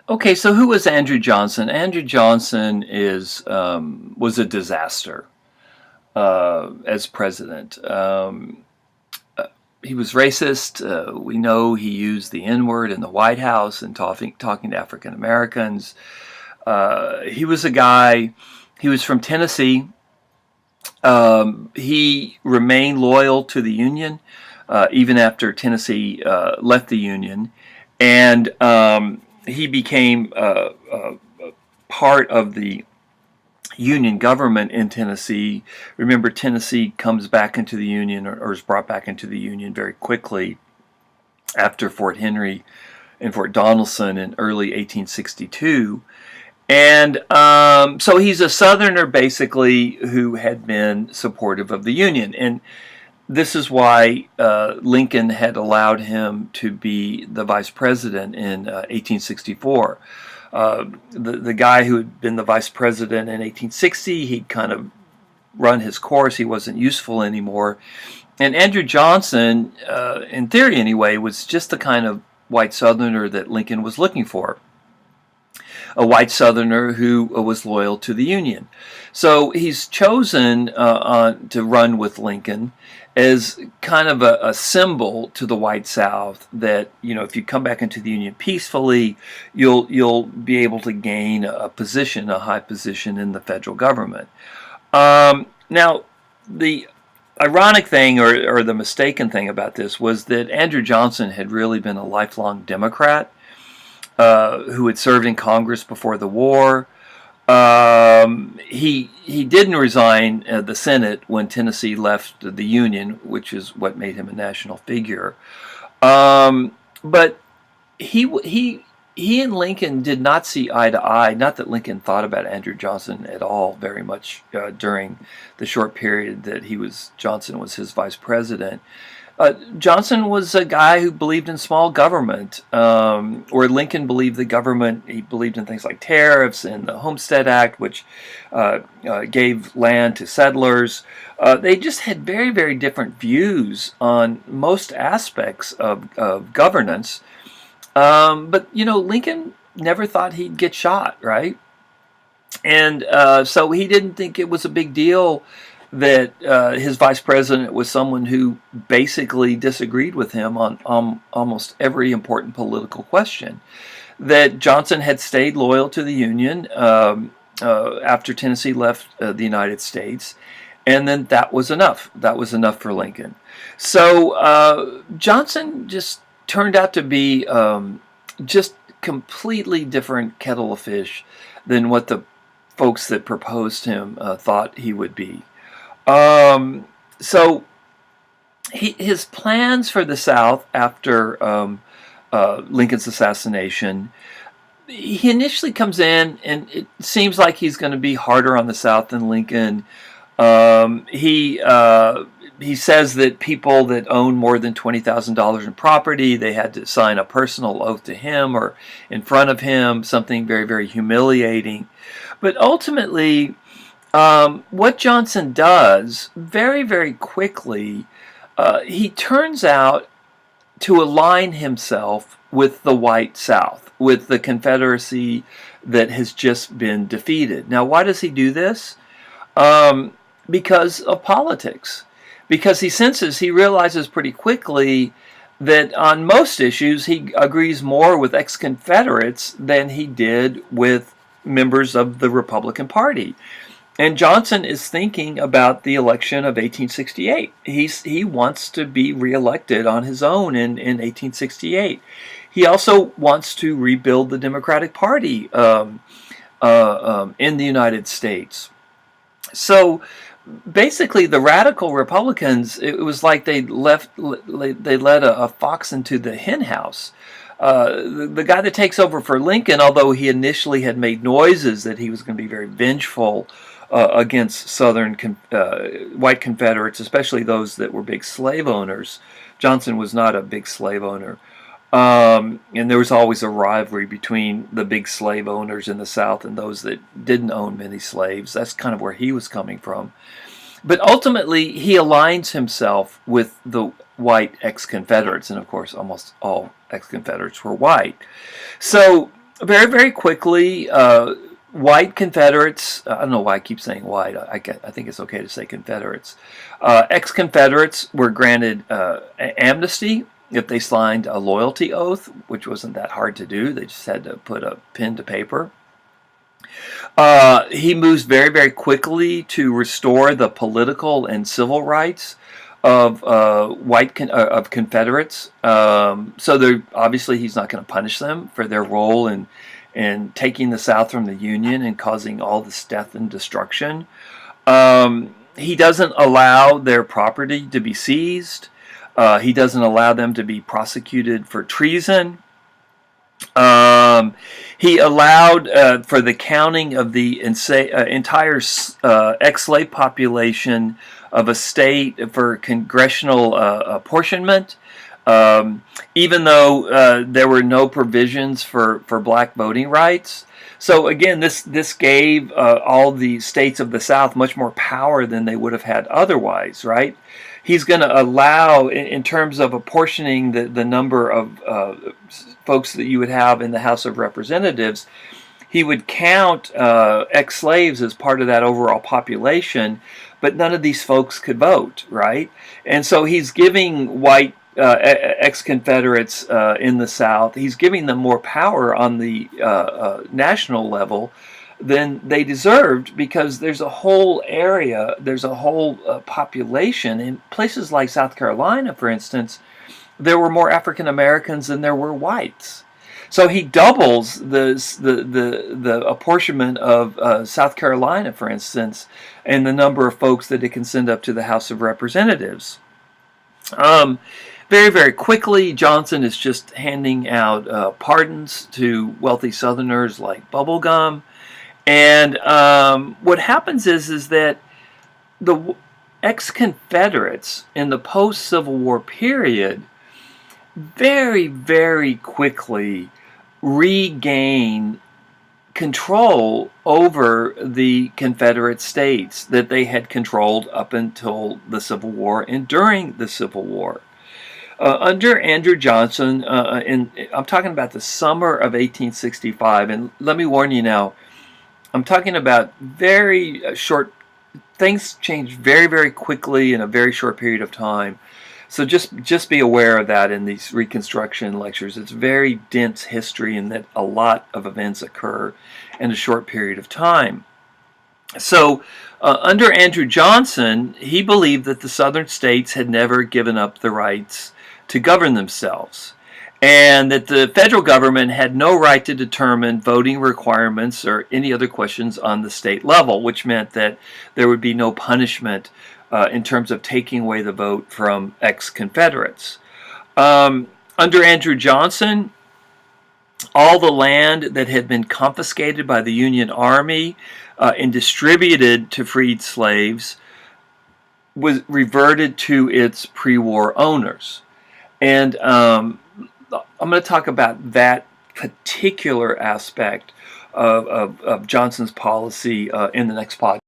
Okay, so who was Andrew Johnson? Andrew Johnson is was a disaster as president. He was racist. We know he used the N word in the White House and talking to African Americans. He was a guy. He was from Tennessee. He remained loyal to the Union even after Tennessee left the Union, and he became part of the Union government in Tennessee. Remember, Tennessee comes back into the Union or is brought back into the Union very quickly after Fort Henry and Fort Donelson in early 1862. And so he's a Southerner, basically, who had been supportive of the Union. And this is why Lincoln had allowed him to be the vice president in 1864. The guy who had been the vice president in 1860, he'd kind of run his course. He wasn't useful anymore. And Andrew Johnson, in theory anyway, was just the kind of white Southerner that Lincoln was looking for. A white Southerner who was loyal to the Union. So he's chosen to run with Lincoln as kind of a symbol to the white South that, you know, if you come back into the Union peacefully, you'll be able to gain a position, a high position in the federal government. Now, the ironic thing or the mistaken thing about this was that Andrew Johnson had really been a lifelong Democrat who had served in Congress before the war. He didn't resign the Senate when Tennessee left the Union, which is what made him a national figure. But he and Lincoln did not see eye to eye. Not that Lincoln thought about Andrew Johnson at all very much during the short period that Johnson was his vice president. Johnson was a guy who believed in small government, or Lincoln believed the government. He believed in things like tariffs and the Homestead Act, which gave land to settlers. They just had very, very different views on most aspects of governance. But, you know, Lincoln never thought he'd get shot, right? And so he didn't think it was a big deal that his vice president was someone who basically disagreed with him on almost every important political question. That Johnson had stayed loyal to the Union after Tennessee left the United States, and then that was enough. That was enough for Lincoln. So Johnson just turned out to be just completely different kettle of fish than what the folks that proposed him thought he would be. So his plans for the South after Lincoln's assassination, he initially comes in and it seems like he's going to be harder on the South than Lincoln. He says that people that own more than $20,000 in property, they had to sign a personal oath to him or in front of him, something very, very humiliating. But ultimately, what Johnson does very, very quickly, he turns out to align himself with the white South, with the Confederacy that has just been defeated. Now, why does he do this? Because of politics. Because he realizes pretty quickly that on most issues he agrees more with ex-Confederates than he did with members of the Republican Party. And Johnson is thinking about the election of 1868. He wants to be reelected on his own in 1868. He also wants to rebuild the Democratic Party in the United States. So basically, the radical Republicans, it was like they let a fox into the hen house. The guy that takes over for Lincoln, although he initially had made noises that he was going to be very vengeful against Southern white Confederates, especially those that were big slave owners. Johnson was not a big slave owner. And there was always a rivalry between the big slave owners in the South and those that didn't own many slaves. That's kind of where he was coming from. But ultimately, he aligns himself with the white ex-Confederates, and of course, almost all ex-Confederates were white. So Very, very quickly, white Confederates, I don't know why I keep saying white, I think it's okay to say Confederates. Ex-Confederates were granted amnesty if they signed a loyalty oath, which wasn't that hard to do. They just had to put a pen to paper. He moves very, very quickly to restore the political and civil rights of of Confederates. So they're obviously he's not going to punish them for their role in taking the South from the Union and causing all this death and destruction. He doesn't allow their property to be seized. He doesn't allow them to be prosecuted for treason. He allowed for the counting of the entire ex-slave population of a state for congressional apportionment, even though there were no provisions for black voting rights. So again, this gave all the states of the South much more power than they would have had otherwise, right? He's going to allow, in terms of apportioning the number of folks that you would have in the House of Representatives, he would count ex-slaves as part of that overall population, but none of these folks could vote, right? And so he's giving white ex-Confederates in the South, he's giving them more power on the national level than they deserved, because there's a whole area, there's a whole population in places like South Carolina, for instance. There were more African Americans than there were whites. So he doubles the apportionment of South Carolina, for instance, and the number of folks that it can send up to the House of Representatives. Very, very quickly, Johnson is just handing out pardons to wealthy Southerners like bubblegum. And what happens is that the ex-Confederates in the post-Civil War period very, very quickly regain control over the Confederate states that they had controlled up until the Civil War and during the Civil War. Under Andrew Johnson, I'm talking about the summer of 1865, and let me warn you now, I'm talking about very short, things change very, very quickly in a very short period of time. So just be aware of that in these Reconstruction lectures. It's very dense history in that a lot of events occur in a short period of time. So under Andrew Johnson, he believed that the southern states had never given up the rights to govern themselves, and that the federal government had no right to determine voting requirements or any other questions on the state level, which meant that there would be no punishment in terms of taking away the vote from ex-Confederates. Under Andrew Johnson, all the land that had been confiscated by the Union Army and distributed to freed slaves was reverted to its pre-war owners. And I'm going to talk about that particular aspect of Johnson's policy in the next podcast.